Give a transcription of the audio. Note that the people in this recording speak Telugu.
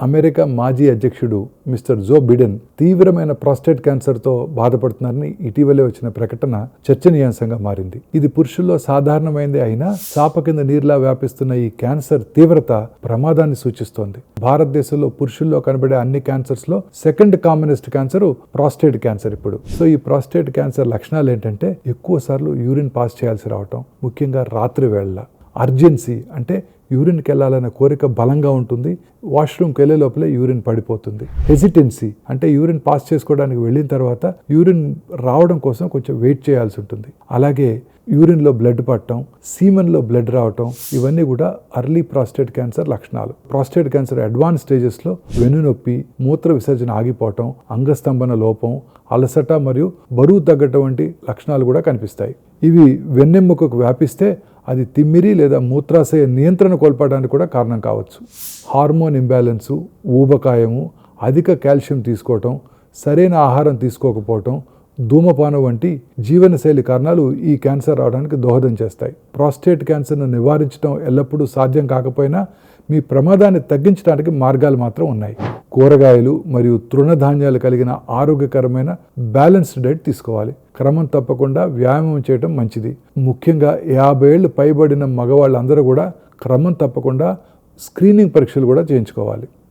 అమెరికా మాజీ అధ్యక్షుడు మిస్టర్ జో బిడెన్ తీవ్రమైన ప్రాస్టేట్ క్యాన్సర్తో బాధపడుతున్నారని ఇటీవలే వచ్చిన ప్రకటన చర్చనీయాంశంగా మారింది. ఇది పురుషుల్లో సాధారణమైంది అయినా చాప కింద నీరులా వ్యాపిస్తున్న ఈ క్యాన్సర్ తీవ్రత ప్రమాదాన్ని సూచిస్తోంది. భారతదేశంలో పురుషుల్లో కనబడే అన్ని క్యాన్సర్స్ లో second commonest cancer prostate cancer. ఇప్పుడు ఈ ప్రాస్టేట్ క్యాన్సర్ లక్షణాలు ఏంటంటే ఎక్కువ సార్లు యూరిన్ పాస్ చేయాల్సి రావటం, ముఖ్యంగా రాత్రి వేళ. అర్జెన్సీ అంటే యూరిన్కి వెళ్ళాలనే కోరిక బలంగా ఉంటుంది, వాష్రూమ్కి వెళ్ళే లోపలే యూరిన్ పడిపోతుంది. హెసిటెన్సీ అంటే యూరిన్ పాస్ చేసుకోవడానికి వెళ్ళిన తర్వాత యూరిన్ రావడం కోసం కొంచెం వెయిట్ చేయాల్సి ఉంటుంది. అలాగే యూరిన్లో బ్లడ్ పట్టడం, సీమెన్లో బ్లడ్ రావటం, ఇవన్నీ కూడా అర్లీ ప్రాస్టేట్ క్యాన్సర్ లక్షణాలు. ప్రాస్టేట్ క్యాన్సర్ అడ్వాన్స్ స్టేజెస్లో వెన్నునొప్పి, మూత్ర విసర్జన ఆగిపోవటం, అంగస్తంభన లోపం, అలసట మరియు బరువు తగ్గటం వంటి లక్షణాలు కూడా కనిపిస్తాయి. ఇవి వెన్నెముకకు వ్యాపిస్తే అది తిమ్మిరి లేదా మూత్రాశయ నియంత్రణ కోల్పోవడానికి కూడా కారణం కావచ్చు. హార్మోన్ ఇంబ్యాలెన్సు, ఊబకాయము, అధిక కాల్షియం తీసుకోవటం, సరైన ఆహారం తీసుకోకపోవటం, ధూమపానం వంటి జీవనశైలి కారణాలు ఈ క్యాన్సర్ రావడానికి దోహదం చేస్తాయి. ప్రాస్టేట్ క్యాన్సర్ను నివారించడం ఎల్లప్పుడూ సాధ్యం కాకపోయినా మీ ప్రమాదాన్ని తగ్గించడానికి మార్గాలు మాత్రం ఉన్నాయి. కూరగాయలు మరియు తృణధాన్యాలు కలిగిన ఆరోగ్యకరమైన బ్యాలెన్స్డ్ డైట్ తీసుకోవాలి. క్రమం తప్పకుండా వ్యాయామం చేయడం మంచిది. ముఖ్యంగా 50 ఏళ్ళు పైబడిన మగవాళ్ళందరూ కూడా క్రమం తప్పకుండా స్క్రీనింగ్ పరీక్షలు కూడా చేయించుకోవాలి.